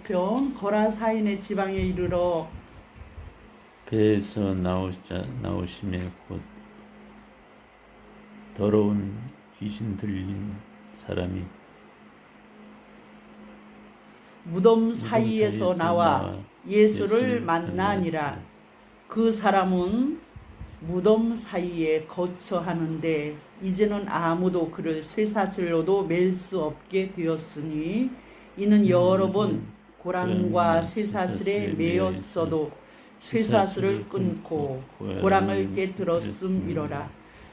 6편 거라사인의 지방에 이르러 배에서 나오심에 곧 더러운 귀신 들린 사람이 무덤 사이에서 나와 예수를 만나니라. 그 사람은 무덤 사이에 거처하는데 이제는 아무도 그를 쇠사슬로도 맬 수 없게 되었으니 이는 여러 번 고랑과 쇠사슬에 매였어도 쇠사슬을 끊고 고랑을 깨뜨렸음이로라.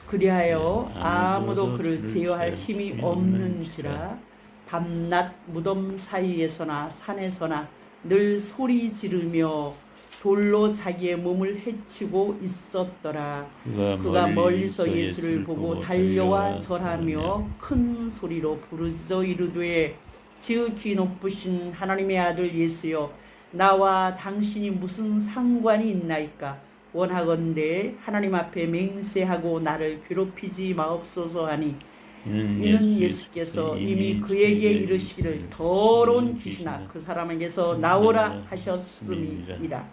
그리하여 아무도 그를 제어할 힘이 없는지라. 밤낮 무덤 사이에서나 산에서나 늘 소리 지르며 돌로 자기의 몸을 해치고 있었더라. 그가 멀리서 예수를 보고 달려와 절하며 큰 소리로 부르짖어 이르되 지극히 높으신 하나님의 아들 예수여, 나와 당신이 무슨 상관이 있나이까? 원하건대 하나님 앞에 맹세하고 나를 괴롭히지 마옵소서 하니 이는 예수께서 이미 그에게 이르시기를 더러운 귀신아 그 사람에게서 나오라 하셨음이라.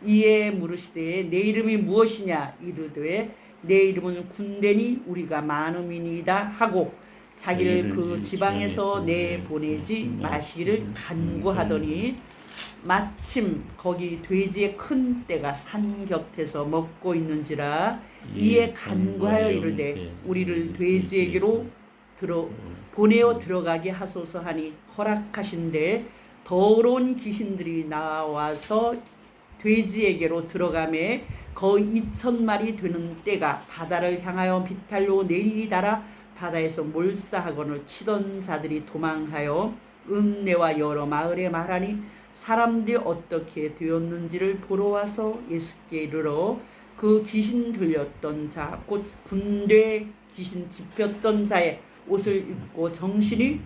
이에 물으시되 내 이름이 무엇이냐? 이르되 내 이름은 군대니 우리가 많음이니이다 하고 자기를 그 지방에서 내보내지 마시기를 간구하더니 마침 거기 돼지의 큰 떼가 산 곁에서 먹고 있는지라. 이에 간구하여 이르되 우리를 돼지에게로 보내어 들어가게 하소서 하니 허락하신대 더러운 귀신들이 나와서 돼지에게로 들어가매 거의 2,000마리 되는 떼가 바다를 향하여 비탈로 내리달아 바다에서 몰사하거늘 치던 자들이 도망하여 읍내와 여러 마을에 말하니 사람들이 어떻게 되었는지를 보러 와서 예수께 이르러 그 귀신 들렸던 자 곧 군대 귀신 집혔던 자의 옷을 입고 정신이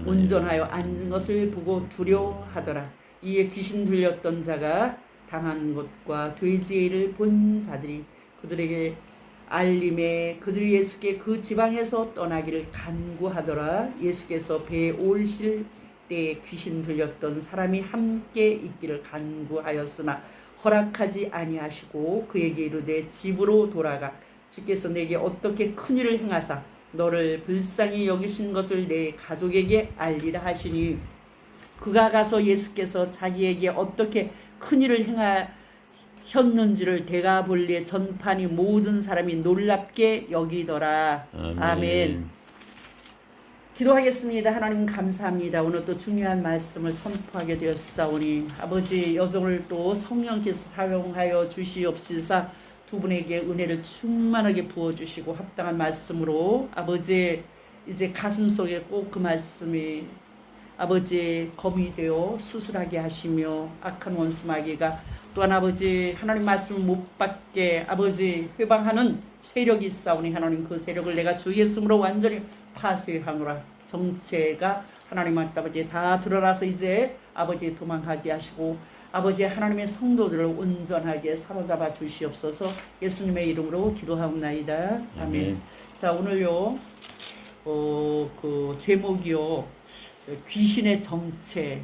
온전하여 앉은 것을 보고 두려워하더라. 이에 귀신 들렸던 자가 당한 것과 돼지의 일을 본 자들이 그들에게 알림에 그들이 예수께 그 지방에서 떠나기를 간구하더라. 예수께서 배에 오르실 때에 귀신 들렸던 사람이 함께 있기를 간구하였으나 허락하지 아니하시고 그에게 이르되 집으로 돌아가 주께서 내게 어떻게 큰일을 행하사 너를 불쌍히 여기신 것을 내 가족에게 알리라 하시니 그가 가서 예수께서 자기에게 어떻게 큰일을 행하셨는지를 대가볼리에 전파니 모든 사람이 놀랍게 여기더라. 아멘. 기도하겠습니다. 하나님 감사합니다. 오늘 또 중요한 말씀을 선포하게 되었사오니 아버지 여정을 또 성령께서 사용하여 주시옵시사 두 분에게 은혜를 충만하게 부어주시고 합당한 말씀으로 아버지 이제 가슴속에 꼭 그 말씀이 아버지 검이 되어 수술하게 하시며 악한 원수 마귀가 또한 아버지 하나님 말씀을 못 받게 아버지 회방하는 세력이 있사오니 하나님 그 세력을 내가 주 예수님으로 완전히 파쇄하노라. 정체가 하나님 아버지 다 드러나서 이제 아버지 도망하게 하시고 아버지 하나님의 성도들을 온전하게 사로잡아 주시옵소서. 예수님의 이름으로 기도하옵나이다. 아멘. 자 오늘요 그 제목이요 귀신의 정체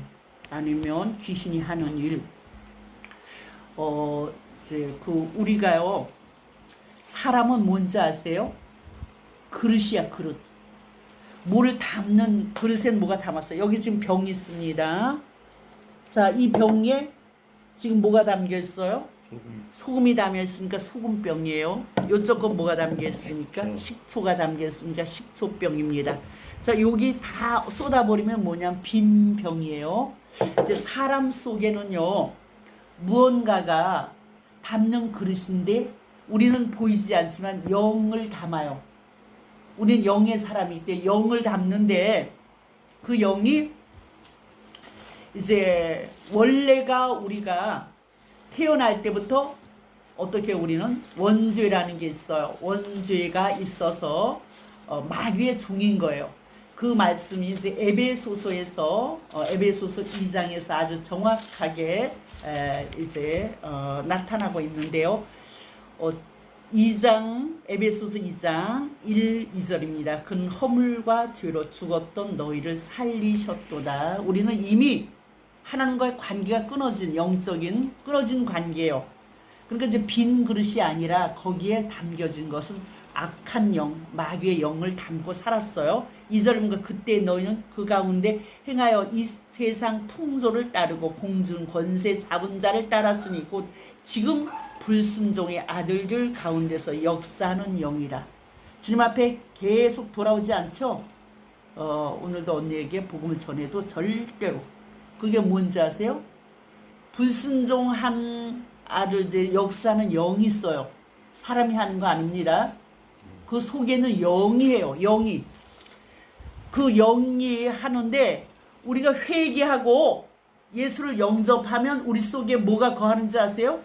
아니면 귀신이 하는 일. 이제 그 우리가요 사람은 뭔지 아세요? 그릇이야 그릇. 물을 담는 그릇엔 뭐가 담았어요? 여기 지금 병이 있습니다. 자, 이 병에 지금 뭐가 담겨 있어요? 소금이 담겨 있으니까 소금병이에요. 요쪽 건 뭐가 담겨 있습니까? 식초가 담겨 있으니까 식초병입니다. 자, 여기 다 쏟아버리면 뭐냐면 빈 병이에요. 이제 사람 속에는요 무언가가 담는 그릇인데 우리는 보이지 않지만 영을 담아요. 우리는 영의 사람이 있대. 영을 담는데 그 영이 이제 원래가 우리가 태어날 때부터 어떻게 우리는 원죄라는 게 있어요. 원죄가 있어서 마귀의 종인 거예요. 그 말씀이 이제 에베소서에서 에베소서 2장에서 아주 정확하게 이제 나타나고 있는데요. 2장 에베소서 2장 1, 2절입니다. 그는 허물과 죄로 죽었던 너희를 살리셨도다. 우리는 이미 하나님과의 관계가 끊어진 영적인 끊어진 관계예요. 그러니까 이제 빈 그릇이 아니라 거기에 담겨진 것은 악한 영, 마귀의 영을 담고 살았어요. 2절입니다. 그때 너희는 그 가운데 행하여 이 세상 풍조를 따르고 공중 권세 잡은 자를 따랐으니 곧 지금 불순종의 아들들 가운데서 역사하는 영이라. 주님 앞에 계속 돌아오지 않죠? 오늘도 언니에게 복음을 전해도 절대로. 그게 뭔지 아세요? 불순종한 아들들 역사는 영이 있어요. 사람이 하는 거 아닙니다. 그 속에는 영이에요. 영이. 그 영이 하는데 우리가 회개하고 예수를 영접하면 우리 속에 뭐가 거하는지 아세요?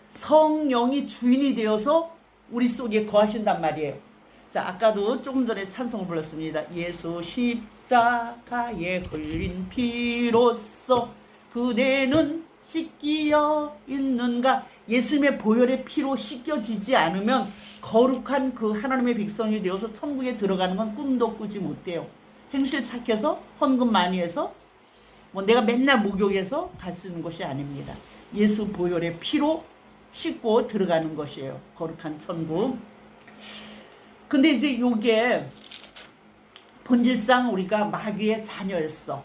성령이 주인이 되어서 우리 속에 거하신단 말이에요. 자, 아까도 조금 전에 찬송을 불렀습니다. 예수 십자가에 흘린 피로써 그대는 씻기어 있는가. 예수님의 보혈의 피로 씻겨지지 않으면 거룩한 그 하나님의 백성이 되어서 천국에 들어가는 건 꿈도 꾸지 못해요. 행실 착해서 헌금 많이 해서 뭐 내가 맨날 목욕해서 갈 수 있는 것이 아닙니다. 예수 보혈의 피로 씻고 들어가는 것이에요. 거룩한 천국. 근데 이제 요게 본질상 우리가 마귀의 자녀였어.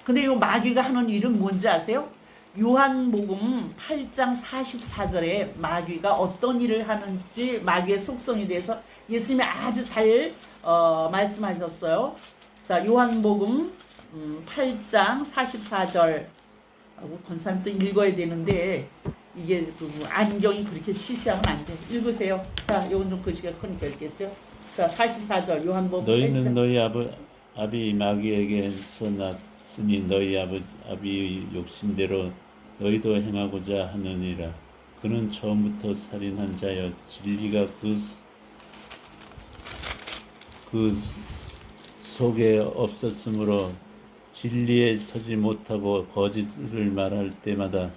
근데 요 마귀가 하는 일은 뭔지 아세요? 요한복음 8장 44절에 마귀가 어떤 일을 하는지 마귀의 속성에 대해서 예수님이 아주 잘 말씀하셨어요. 자, 요한복음 8장 44절. 권사님도 읽어야 되는데 이게 안경이 그렇게 시시하면 안 돼. 읽으세요. 자, 이건 좀 글씨가 크니까 읽겠죠. 자, 44절 요한복음. 너희는 8장. 너희 아비 마귀에게서 났으니 너희 아비의 욕심대로 너희도 행하고자 하느니라. 그는 처음부터 살인한 자여 진리가 그 속에 없었으므로 진리에 서지 못하고 거짓을 말할 때마다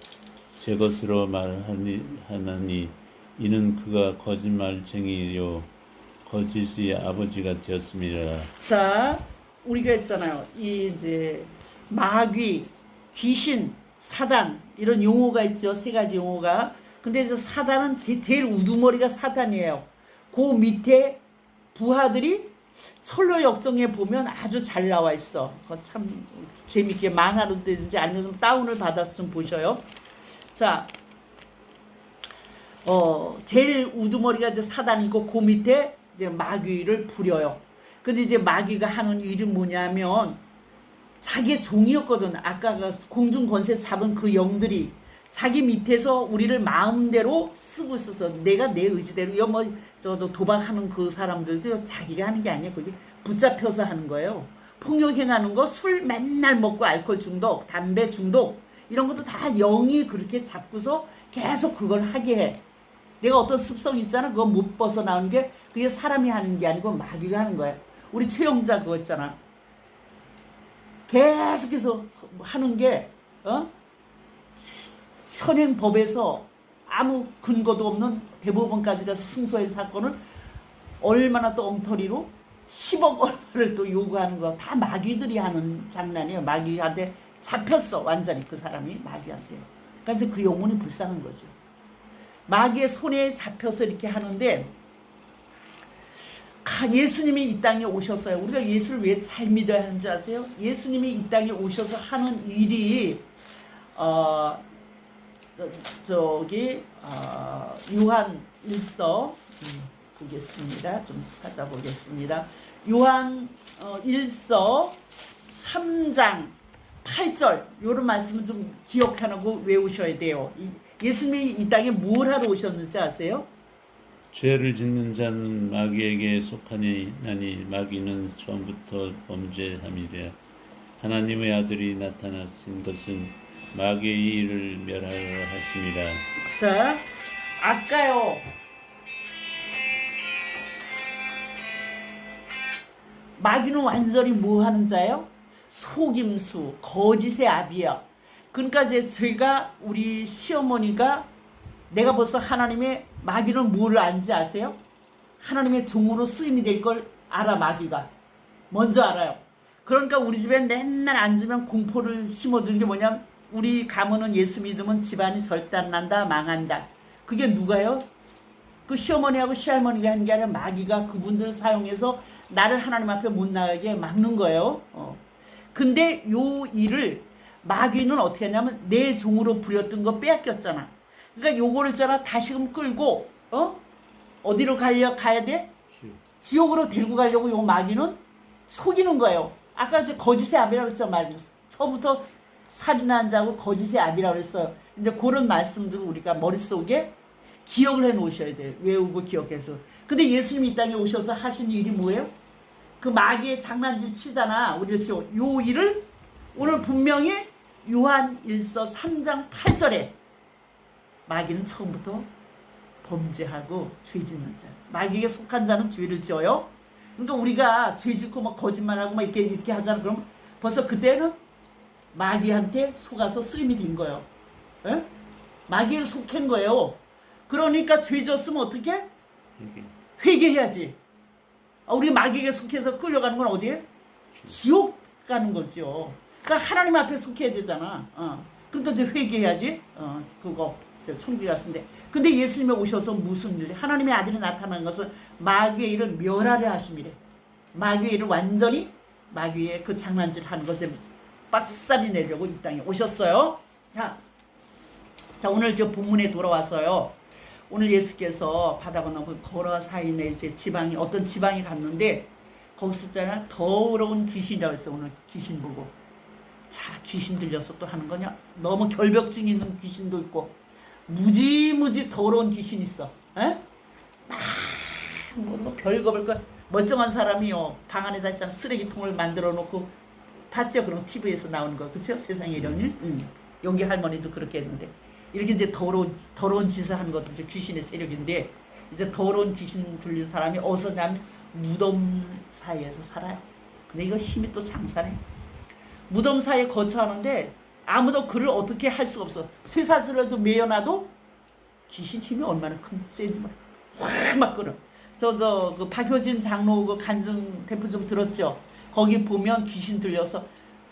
제 것으로 말하니 이는 그가 거짓말쟁이요 거짓의 아버지가 되었습니다. 자, 우리가 있잖아요. 이 이제 마귀, 귀신, 사단 이런 용어가 있죠. 세 가지 용어가. 근데 이제 사단은 제일 우두머리가 사단이에요. 그 밑에 부하들이 철로 역정에 보면 아주 잘 나와 있어. 참 재밌게 만화로 되는지 아니면 다운을 받아서 좀 보셔요. 자, 제일 우두머리가 이제 사단이고 그 밑에 이제 마귀를 부려요. 근데 이제 마귀가 하는 일이 뭐냐면 자기의 종이었거든. 아까 그 공중 권세 잡은 그 영들이 자기 밑에서 우리를 마음대로 쓰고 있어서 내가 내 의지대로 저 도박하는 그 사람들도 자기가 하는 게 아니야. 그게 붙잡혀서 하는 거예요. 폭력행하는 거, 술 맨날 먹고 알코올 중독, 담배 중독 이런 것도 다 영이 그렇게 잡고서 계속 그걸 하게 해. 내가 어떤 습성이 있잖아. 그거 못 벗어나오는 게 그게 사람이 하는 게 아니고 마귀가 하는 거야. 우리 최영자 그거 있잖아. 계속해서 하는 게 현행법에서 아무 근거도 없는 대법원까지 가서 승소한 사건을 얼마나 또 엉터리로 10억 얼마를 또 요구하는 거 다 마귀들이 하는 장난이에요. 마귀한테 잡혔어. 완전히 그 사람이 마귀한테. 그러니까 이제 그 영혼이 불쌍한 거죠. 마귀의 손에 잡혀서 이렇게 하는데 예수님이 이 땅에 오셔서요. 우리가 예수를 왜 잘 믿어야 하는지 아세요? 예수님이 이 땅에 오셔서 하는 일이 요한 1서 보겠습니다. 좀 찾아보겠습니다. 요한 1서 3장 8절 요런 말씀을 좀 기억하고 외우셔야 돼요. 예수님이 이 땅에 뭘 하러 오셨는지 아세요? 죄를 짓는 자는 마귀에게 속하니 마귀는 처음부터 범죄함이라. 하나님의 아들이 나타나신 것은 마귀의 일을 멸하려 하심이라. 자, 아까요. 마귀는 완전히 뭐 하는 자예요? 속임수, 거짓의 아비야. 그러니까 이제 저희가 우리 시어머니가 내가 벌써 하나님의 마귀는 뭘 안지 아세요? 하나님의 종으로 쓰임이 될 걸 알아. 마귀가 먼저 알아요. 그러니까 우리 집에 맨날 앉으면 공포를 심어주는 게 뭐냐면 우리 가문은 예수 믿으면 집안이 절단난다 망한다. 그게 누가요? 그 시어머니하고 시할머니가 한 게 아니라 마귀가 그분들 사용해서 나를 하나님 앞에 못 나가게 막는 거예요. 근데 요 일을 마귀는 어떻게 하냐면 내 종으로 부렸던 거 빼앗겼잖아. 그러니까 요거를 있잖아 다시금 끌고 어디로 가야 돼? 지옥으로 데리고 가려고 요 마귀는 속이는 거예요. 아까 이제 거짓의 압이라고 그랬죠. 마귀. 처음부터 살인한 자고 거짓의 압이라고 그랬어요. 이제 그런 말씀들을 우리가 머릿속에 기억을 해 놓으셔야 돼요. 외우고 기억해서. 근데 예수님이 이 땅에 오셔서 하신 일이 뭐예요? 그 마귀의 장난질 치잖아. 우리를 치고. 요 일을 오늘 분명히 요한 1서 3장 8절에 마귀는 처음부터 범죄하고 죄 짓는 자. 마귀에게 속한 자는 죄를 지어요. 그러니까 우리가 죄 짓고 막 거짓말하고 막 이렇게 하잖아. 그럼 벌써 그때는 마귀한테 속아서 쓰임이 된 거예요. 에? 마귀에 속한 거예요. 그러니까 죄 지었으면 어떻게? 회개해야지. 우리 마귀에게 속해서 끌려가는 건 어디에? 지옥 가는 거죠. 그러니까 하나님 앞에 속해야 되잖아. 그러니까 이제 회개해야지. 그거 이제 천국에 갔는데. 근데 예수님이 오셔서 무슨 일? 하나님의 아들이 나타난 것은 마귀의 일을 멸하려 하심이래. 마귀의 일을 완전히 마귀의 그 장난질 하는 거 이제 빡살이 내려고 이 땅에 오셨어요. 자 오늘 저 본문에 돌아와서요. 오늘 예수께서 바다 건너 거라사인의 이제 지방이 어떤 지방에 갔는데 거기서 있잖아 더러운 귀신이라고 했어. 오늘 귀신 보고 자 귀신 들려서 또 하는 거냐? 너무 결벽증 있는 귀신도 있고 무지무지 더러운 귀신 있어. 에? 뭐 별거 별거 멀쩡한 사람이요 방 안에다 있잖아 쓰레기통을 만들어 놓고 봤죠? 그런 TV에서 나오는 거 그쵸? 세상에 이런 일. 여기 할머니도 그렇게 했는데. 이렇게 이제 더러운 짓을 하는 것도 이제 귀신의 세력인데 이제 더러운 귀신 들린 사람이 어디서 나면 무덤 사이에서 살아요. 근데 이거 힘이 또 장사네. 무덤 사이에 거처하는데 아무도 그를 어떻게 할 수가 없어. 쇠사슬에도 매여놔도 귀신 힘이 얼마나 큰 세지 확막 끌어. 그 박효진 장로 그 간증 대표 좀 들었죠. 거기 보면 귀신 들려서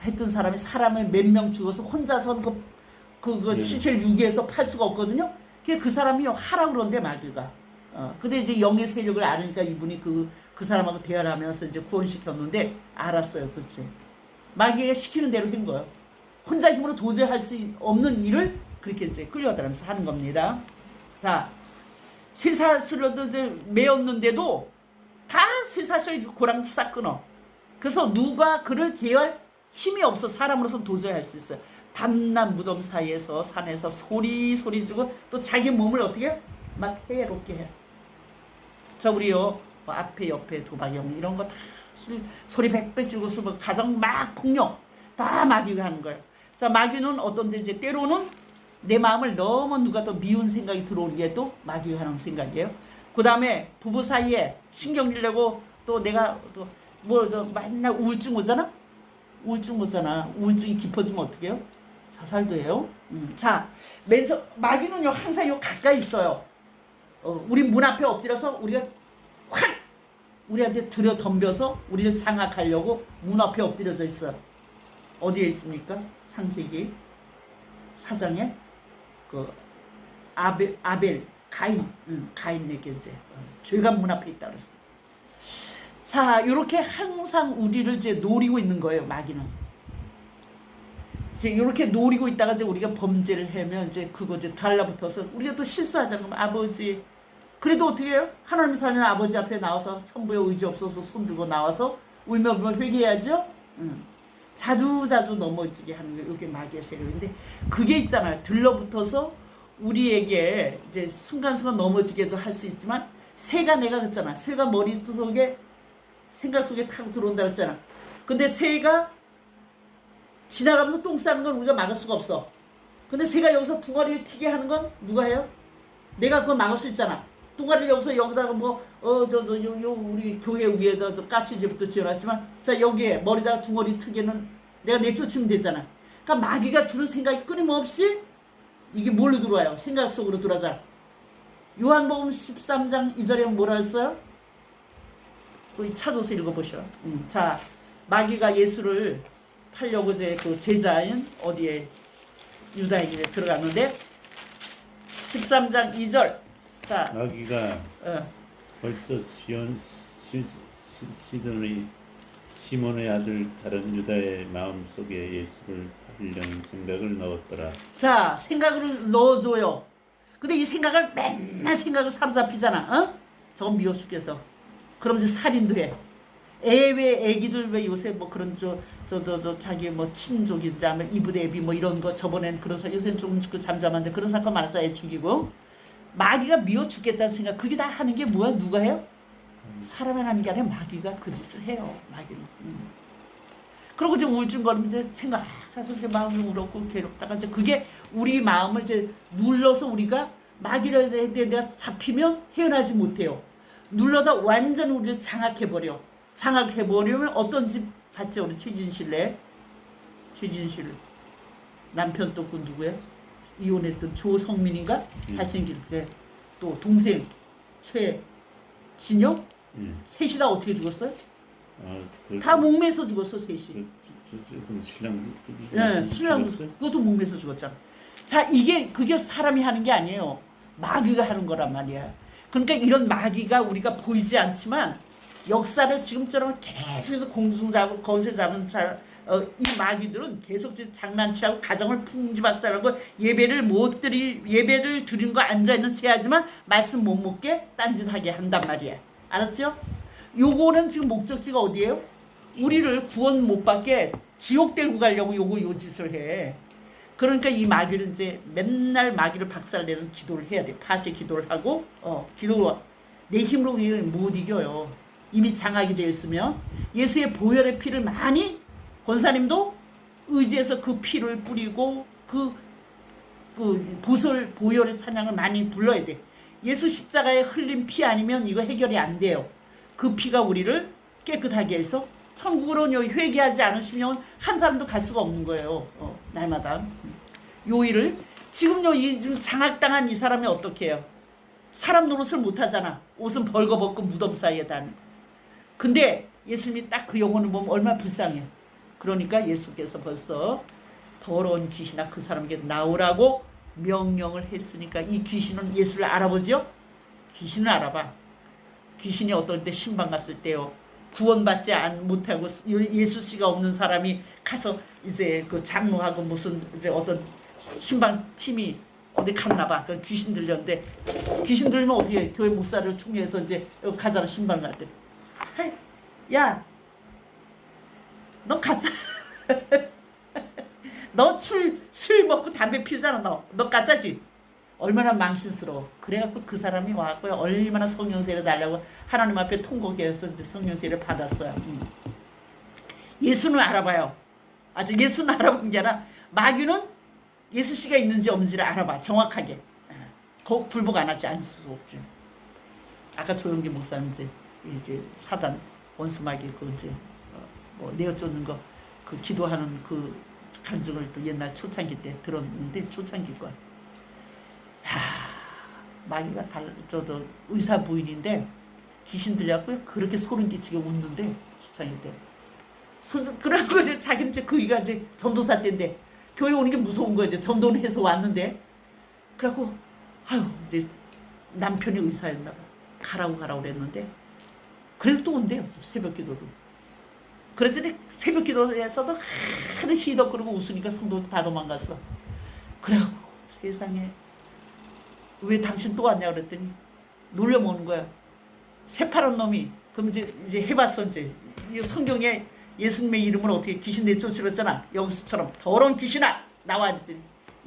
했던 사람이 사람을 몇 명 죽어서 혼자서 그 시체를 유기해서 팔 수가 없거든요. 그 사람이 하라고 그러는데 마귀가. 근데 이제 영의 세력을 아니까 이분이 그 사람하고 대화를 하면서 이제 구원시켰는데 알았어요. 그렇지. 마귀가 시키는 대로 한 거예요. 혼자 힘으로 도저히 할 수 없는 일을 그렇게 이제 끌려다니면서 하는 겁니다. 자, 쇠사슬로도 이제 매었는데도 다 쇠사슬 고랑 싹 끊어. 그래서 누가 그를 제어할 힘이 없어. 사람으로서는 도저히 할 수 있어요. 밤낮 무덤 사이에서 산에서 소리 지르고 또 자기 몸을 어떻게 해? 막 해롭게 해. 저 우리요 뭐 앞에 옆에 도박형 이런 거 다 소리 백백 지르고 술 가정 막 폭력 다 마귀가 하는 거예요. 자 마귀는 어떤데 이제 때로는 내 마음을 너무 누가 또 미운 생각이 들어오는 게 또 마귀가 하는 생각이에요. 그 다음에 부부 사이에 신경질 내고 또 내가 또 뭐 맨날 우울증 오잖아. 우울증이 깊어지면 어떻게 해요? 자살도 해요. 자, 마귀는요 항상 요 가까이 있어요. 우리 문 앞에 엎드려서 우리가 확 우리한테 들여 덤벼서 우리를 장악하려고 문 앞에 엎드려져 있어요. 어디에 있습니까? 창세기 4장에 그 아벨 가인에게 이제 죄가 문 앞에 있다 그랬어요. 자, 이렇게 항상 우리를 이제 노리고 있는 거예요, 마귀는. 이제 이렇게 노리고 있다가 이제 우리가 범죄를 하면 이제 그거 이제 달라붙어서 우리가 또 실수하잖아요. 아버지. 그래도 어떻게 해요? 하나님 사는 아버지 앞에 나와서 천부에 의지 없어서 손 들고 나와서 울며 회개해야죠. 자주 넘어지게 하는 게 이게 마귀의 세력인데 그게 있잖아요. 들러붙어서 우리에게 이제 순간순간 넘어지게도 할 수 있지만 새가 내가 그랬잖아. 새가 머릿속에 생각 속에 타고 들어온다 그랬잖아. 근데 새가 지나가면서 똥 싸는 건 우리가 막을 수가 없어. 근데 새가 여기서 둥어리를 튀게 하는 건 누가 해요? 내가 그걸 막을 수 있잖아. 둥어리를 여기다가 우리 교회 위에다 까치집부터 지어놨지만 자 여기에 머리다가 둥어리 튀게는 내가 내쫓으면 되잖아. 그러니까 마귀가 주는 생각이 끊임없이 이게 뭘로 들어와요? 생각 속으로 들어가잖아. 요한복음 13장 2절에 뭐라 했어요? 찾아서 읽어보셔. 자, 마귀가 예수를 팔려고 이제 그 제자인 어디에 유다인에 들어갔는데 13장 2절. 자, 마귀가 벌써 시돈의 시몬의 아들 다른 유다의 마음속에 예수를 팔려는 생각을 넣었더라. 자, 생각을 넣어줘요. 근데 이 생각을 맨날 생각을 사로잡히잖아. 어? 저건 미워 죽겠어. 그럼 이제 살인도 해. 왜 애기들 왜 요새 뭐 그런 자기 뭐 친족인지 아니면 이브드 애비 뭐 이런 거 저번엔 그런 사 요새는 조금 그 잠잠한데 그런 사건 많아서 애 죽이고 마귀가 미워 죽겠다는 생각 그게 다 하는 게 뭐야? 누가 해요? 사람이 하는 게 아니라 마귀가 그 짓을 해요. 마귀는. 그리고 이제 우울증거리면 이제 생각해서 이제 마음이 울었고 괴롭다가 이제 그게 우리 마음을 이제 눌러서 우리가 마귀에 대해 잡히면 헤어나지 못해요. 눌러다 완전 우리를 장악해버려. 장악해버리면 어떤 집 봤죠? 우리 최진실 남편 또 그 누구야? 이혼했던 조성민인가? 잘생긴 또 동생 최진영 셋이 다 어떻게 죽었어요? 다 목매서 죽었어 셋이. 신랑 신랑 그것도 목매서 죽었잖아. 자 그게 사람이 하는 게 아니에요. 마귀가 하는 거란 말이야. 그러니까 이런 마귀가 우리가 보이지 않지만 역사를 지금처럼 계속해서 공중잡고 거기서 잡은 이 마귀들은 계속 장난치라고 가정을 풍지박살하고 예배를 드리는 거 앉아있는 체하지만 말씀 못 먹게 딴짓하게 한단 말이야. 알았죠? 요거는 지금 목적지가 어디예요? 우리를 구원 못 받게 지옥 데리고 가려고 요 짓을 해. 그러니까 이 마귀는 이제 맨날 마귀를 박살내는 기도를 해야 돼. 파쇄 기도를 하고 내 힘으로 못 이겨요. 이미 장악이 되어 있으면 예수의 보혈의 피를 많이 권사님도 의지해서 그 피를 뿌리고 그 보혈의 찬양을 많이 불러야 돼. 예수 십자가에 흘린 피 아니면 이거 해결이 안 돼요. 그 피가 우리를 깨끗하게 해서 천국으로 회개하지 않으시면 한 사람도 갈 수가 없는 거예요. 날마다 요 일을 지금 장악당한 이 사람이 어떻게 해요? 사람 노릇을 못하잖아. 옷은 벌거벗고 무덤 사이에 다니. 근데 예수님이 딱 그 영혼을 보면 얼마나 불쌍해. 그러니까 예수께서 벌써 더러운 귀신아 그 사람에게 나오라고 명령을 했으니까 이 귀신은 예수를 알아보죠? 귀신을 알아봐. 귀신이 어떨 때 신방 갔을 때요. 구원받지 못하고 예수 씨가 없는 사람이 가서 이제 그 장로하고 무슨 이제 어떤 신방 팀이 어디 갔나 봐. 그 귀신 들렸는데 귀신 들리면 어떻게 해? 교회 목사를 총회해서 이제 여기 가잖아 신방 갈 때. 야, 너 가자. 너 술 먹고 담배 피우잖아. 너 가짜지. 얼마나 망신스러워. 그래갖고 그 사람이 와갖고 얼마나 성령세를 달라고 하나님 앞에 통곡해서 이제 성령세를 받았어요. 예수는 알아봐요. 아직 예수는 알아본 게 아니라 마귀는 예수 씨가 있는지 없는지를 알아봐. 정확하게. 거 불복 안 하지 않을 수 없죠. 아까 조영기 목사님 이제 사단 원수 마귀 그 이제 뭐 내어 쫓는 거 그 기도하는 그 간증을 또 옛날 초창기 때 들었는데 초창기 거. 마귀가 저도 의사 부인인데 귀신 들려갖고 그렇게 소름 끼치게 웃는데 초창기 때. 그래갖고 이제 자기는 이제 그이가 이제 전도사 때인데 교회 오는 게 무서운 거예요. 이제 전도를 해서 왔는데 그래갖고 이제 남편이 의사였나 봐. 가라고 그랬는데 그래도 또 온대요. 새벽 기도도. 그랬더니 새벽 기도에서도 하도 희덕거리고 웃으니까 성도 다 도망갔어. 그래갖고 세상에 왜 당신 또 왔냐 그랬더니 놀려먹는 거야. 새파란 놈이 그럼 이제 해봤어 이제 성경에 예수님의 이름을 어떻게 귀신 내쫓으랬잖아. 여기서처럼 더러운 귀신아 나와 그랬더니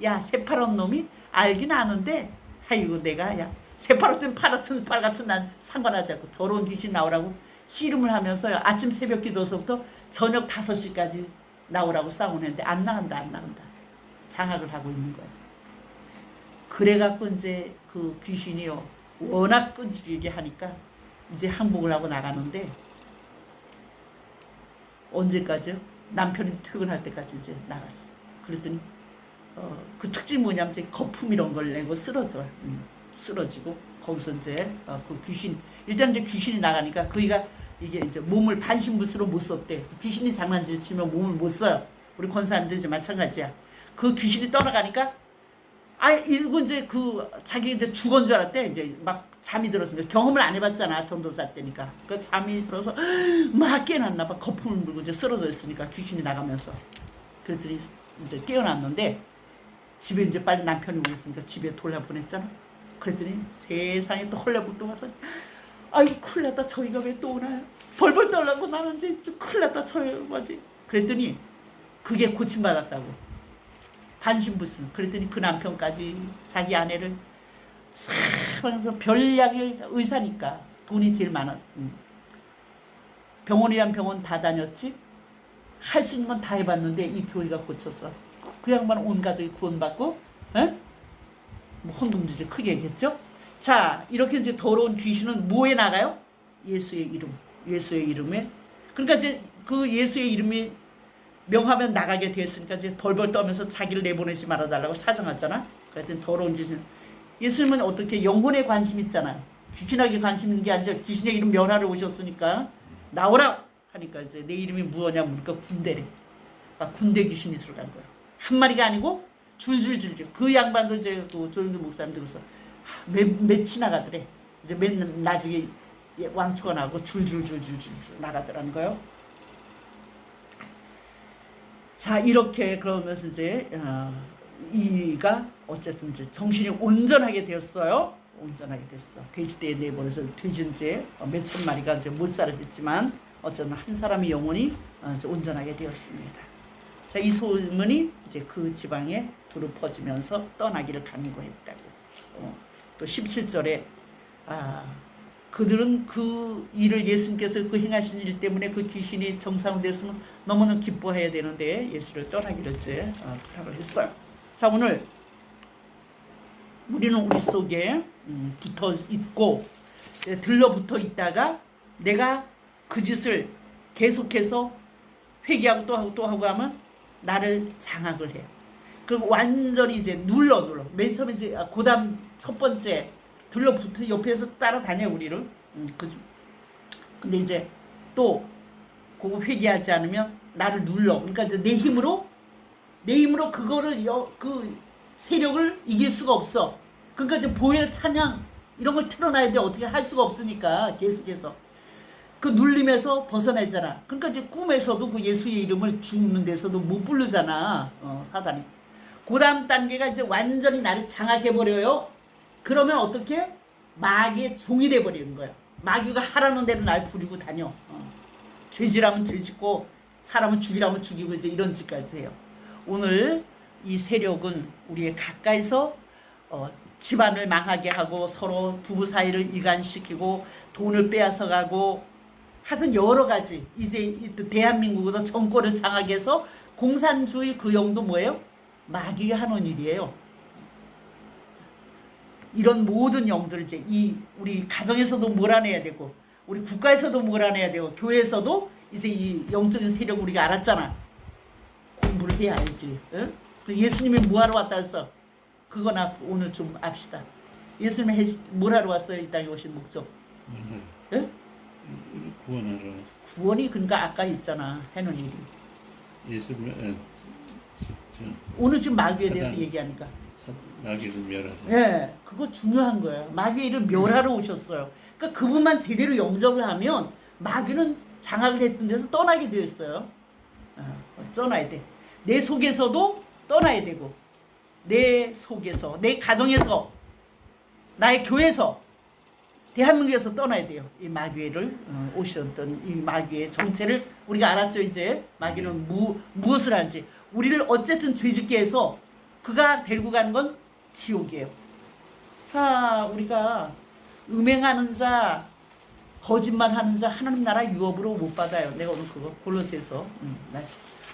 야 새파란 놈이 알긴 아는데 아이고 내가 야 새파랗든 파랗든 빨갛든 난 상관하지 않고 더러운 귀신 나오라고 씨름을 하면서 아침 새벽 기도서부터 저녁 5시까지 나오라고 싸우는데 안 나간다. 장악을 하고 있는 거야. 그래갖고 이제 그 귀신이요 워낙 끈질기게 하니까 이제 항복을 하고 나가는데 언제까지요? 남편이 퇴근할 때까지 이제 나갔어. 그랬더니 그 특징이 뭐냐면 이제 거품 이런 걸 내고 쓰러지고 거기서 이제 그 귀신 일단 이제 귀신이 나가니까 그이가 이게 이제 몸을 반신부수로 못 썼대. 귀신이 장난질 치면 몸을 못 써요. 우리 권사님들 이제 마찬가지야. 그 귀신이 떠나가니까 이거 이제 자기 이제 죽은 줄 알았대. 이제 막 잠이 들었으니까 경험을 안 해봤잖아 전도사 때니까. 그 잠이 들어서 막 깨어났나 봐. 거품을 물고 이제 쓰러져 있으니까 귀신이 나가면서. 그랬더니 이제 깨어났는데 집에 이제 빨리 남편이 오겠으니까 집에 돌려보냈잖아. 그랬더니 세상에 또 헐레벌떡 와서 아이고 큰일 났다 저희가 왜 또 오나요? 벌벌 떨라고 나는 이제 좀 큰일 났다 저희 뭐지? 그랬더니 그게 고침받았다고. 반신부수. 그랬더니 그 남편까지 자기 아내를 싹 하면서 별약을 의사니까 돈이 제일 많아. 병원이란 병원 다 다녔지. 할 수 있는 건 다 해봤는데 이 교회가 고쳤어. 그 양반 온 가족이 구원받고, 에? 뭐 헌금주지 크게 얘기했죠. 자, 이렇게 이제 더러운 귀신은 뭐에 나가요? 예수의 이름, 예수의 이름에. 그러니까 이제 그 예수의 이름이 명하면 나가게 됐으니까 이제 벌벌 떠면서 자기를 내보내지 말아달라고 사정하잖아. 그랬더니 더러운 귀신. 예수님은 어떻게 영혼에 관심 있잖아요. 귀신에게 관심 있는 게 아니라 귀신의 이름 멸하러 오셨으니까 나오라 하니까 이제 내 이름이 무엇냐 물으니까 군대래. 그러니까 군대 귀신이 들어간 거야. 한 마리가 아니고 줄줄줄줄. 그 양반도 이제 그 조영규 목사님들 그래서 몇이 나가더래. 이제 맨 나중에 왕초가 나고 줄줄줄줄줄 나가더라는 거요. 자 이렇게 그러면서 이제 이가 어쨌든 이제 정신이 온전하게 되었어요. 온전하게 됐어. 돼지떼에 내보내서 돼지는 이제 몇천 마리가 이제 몰살을 했지만 어쨌든 한 사람의 영혼이 이제 온전하게 되었습니다. 자, 이 소문이 이제 그 지방에 두루 퍼지면서 떠나기를 강구했다고. 또 17절에 그들은 그 일을 예수님께서 그 행하신 일 때문에 그 귀신이 정상되었으면 너무나 기뻐해야 되는데 예수를 떠나기를 이제 부탁을 했어요. 자, 오늘 우리는 우리 속에 붙어 있고 들러붙어 있다가 내가 그 짓을 계속해서 회개하고 또 하고 하면 나를 장악을 해요. 그럼 완전히 이제 눌러. 맨 처음에 이제 고담 첫 번째 들러붙어 옆에서 따라다녀 우리를. 그지? 근데 이제 또 그거 회개하지 않으면 나를 눌러. 그러니까 이제 내 힘으로 그거를 그 세력을 이길 수가 없어. 그러니까 이제 보혈 찬양 이런 걸 틀어놔야 돼. 어떻게 할 수가 없으니까 계속해서 그 눌림에서 벗어나잖아. 그러니까 이제 꿈에서도 그 예수의 이름을 죽는 데서도 못 부르잖아. 사단이. 그 다음 단계가 이제 완전히 나를 장악해버려요. 그러면 어떻게? 마귀의 종이 돼버리는 거야. 마귀가 하라는 대로 날 부리고 다녀. 죄질하면 죄짓고 사람은 죽이라면 죽이고 이제 이런 짓까지 해요. 오늘 이 세력은 우리의 가까이서 집안을 망하게 하고 서로 부부 사이를 이간시키고 돈을 빼앗아가고 하여튼 여러 가지 이제 대한민국으로 정권을 장악해서 공산주의 그 영도 뭐예요? 마귀가 하는 일이에요. 이런 모든 영들을 이제 우리 가정에서도 몰아내야 되고 우리 국가에서도 몰아내야 되고 교회에서도 이제 이 영적인 세력 우리가 알았잖아. 공부를 해야 알지. 응? 예수님이 뭐하러 왔다 해서 그거나 오늘 좀 압시다. 예수님이 뭐하러 왔어요? 이 땅에 오신 목적. 응? 구원하러. 구원이 그러니까 아까 있잖아. 해는 일이. 예수님 오늘 지금 마귀에 대해서 얘기하니까. 마귀를 멸하러. 예, 그거 중요한 거예요. 마귀를 멸하러 오셨어요. 그러니까 그분만 제대로 영접을 하면 마귀는 장악을 했던 데서 떠나게 되어 있어요. 떠나야 돼. 내 속에서도 떠나야 되고, 내 속에서, 내 가정에서, 나의 교회에서, 대한민국에서 떠나야 돼요. 이 마귀를 오셨던 이 마귀의 정체를 우리가 알았죠. 이제 마귀는 무엇을 하는지. 우리를 어쨌든 죄짓게 해서 그가 데리고 가는 건 지옥이에요. 자, 우리가 음행하는 자, 거짓말하는 자 하나님 나라 유업으로 못 받아요. 내가 오늘 그거 골로새서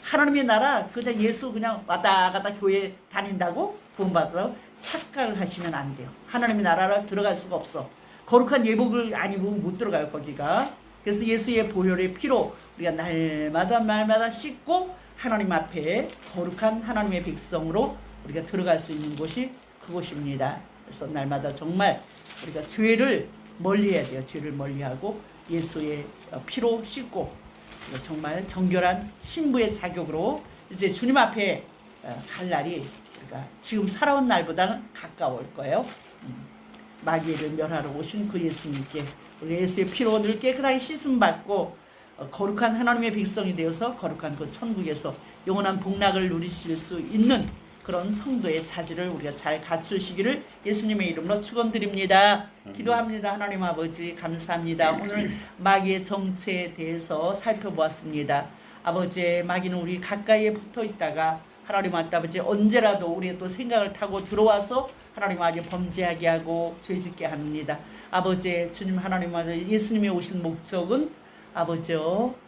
하나님의 나라 그냥 예수 그냥 왔다 갔다 교회 다닌다고 구원받아서 착각을 하시면 안 돼요. 하나님의 나라로 들어갈 수가 없어. 거룩한 예복을 안 입으면 못 들어가요 거기가. 그래서 예수의 보혈의 피로 우리가 날마다 씻고 하나님 앞에 거룩한 하나님의 백성으로 우리가 들어갈 수 있는 곳이 그곳입니다. 그래서 날마다 정말 우리가 죄를 멀리해야 돼요. 죄를 멀리하고 예수의 피로 씻고 정말 정결한 신부의 자격으로 이제 주님 앞에 갈 날이 우리가 지금 살아온 날보다는 가까울 거예요. 마귀를 멸하러 오신 그 예수님께 우리 예수의 피로 늘 깨끗하게 씻음 받고 거룩한 하나님의 백성이 되어서 거룩한 그 천국에서 영원한 복락을 누리실 수 있는 그런 성도의 자질을 우리가 잘 갖추시기를 예수님의 이름으로 축원드립니다. 기도합니다. 하나님 아버지 감사합니다. 오늘 마귀의 정체에 대해서 살펴보았습니다. 아버지 마귀는 우리 가까이에 붙어 있다가 하나님 아버지 언제라도 우리의 또 생각을 타고 들어와서 하나님 아버지 범죄하게 하고 죄짓게 합니다. 아버지 주님 하나님 아버지 예수님이 오신 목적은 아버지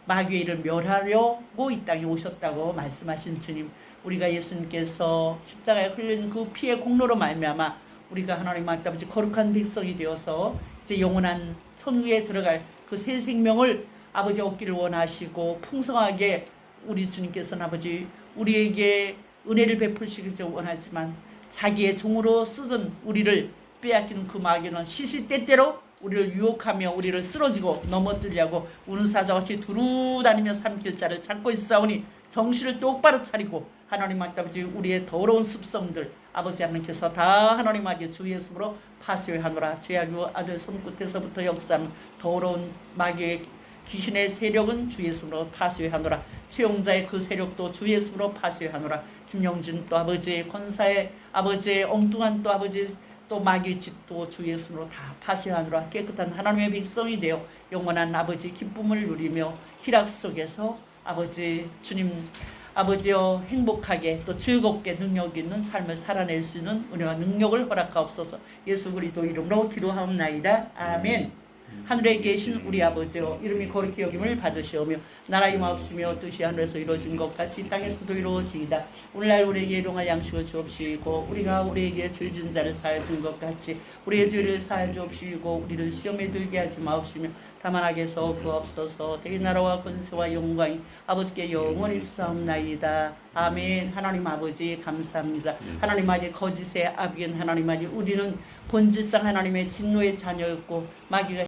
마귀의 일을 멸하려고 이 땅에 오셨다고 말씀하신 주님, 우리가 예수님께서 십자가에 흘린 그 피의 공로로 말미암아 우리가 하나님 아버지 거룩한 백성이 되어서 이제 영원한 천국에 들어갈 그 새 생명을 아버지 얻기를 원하시고 풍성하게 우리 주님께서는 아버지 우리에게 은혜를 베풀시기 원하지만 자기의 종으로 쓰던 우리를 빼앗기는 그 마귀는 시시때때로 우리를 유혹하며 우리를 쓰러지고 넘어뜨리려고 우는 사자같이 두루 다니며 삼킬 자를 찾고 있사오니 정신을 똑바로 차리고 하나님 아버지 우리의 더러운 습성들 아버지 하나님께서 다 하나님 아버지 주 예수로 파쇄하노라. 죄악의 아들 손끝에서부터 역사하는 더러운 마귀의 귀신의 세력은 주 예수로 파쇄하노라. 최용자의 그 세력도 주 예수로 파쇄하노라. 김영진 또 아버지 권사의 아버지의 엉뚱한 또 아버지 또 마귀의 짓도 주 예수로 다 파쇄하노라. 깨끗한 하나님의 백성이 되어 영원한 아버지 기쁨을 누리며 희락 속에서 아버지 주님 아버지여 행복하게 또 즐겁게 능력 있는 삶을 살아낼 수 있는 은혜와 능력을 허락하옵소서. 예수 그리스도 이름으로 기도하옵나이다. 아멘. 하늘에 계신 우리 아버지여 이름이 거룩히 여김을 받으시오며 나라의 마옵시며 뜻이 하늘에서 이루어진 것 같이 땅에서도 이루어지이다. 오늘날 우리에게 일용할 양식을 주옵시고 우리가 우리에게 죄진 자를 사하여 준 것 같이 우리의 죄를 사하여 주옵시고 우리를 시험에 들게 하지 마옵시며 다만 악에서 구하옵소서. 대의 나라와 권세와 영광이 아버지께 영원히 싸움나이다. 아멘. 하나님 아버지 감사합니다. 하나님 아버지 거짓의 아비인 하나님 아버지 우리는 본질상 하나님의 진노의 자녀였고 마귀가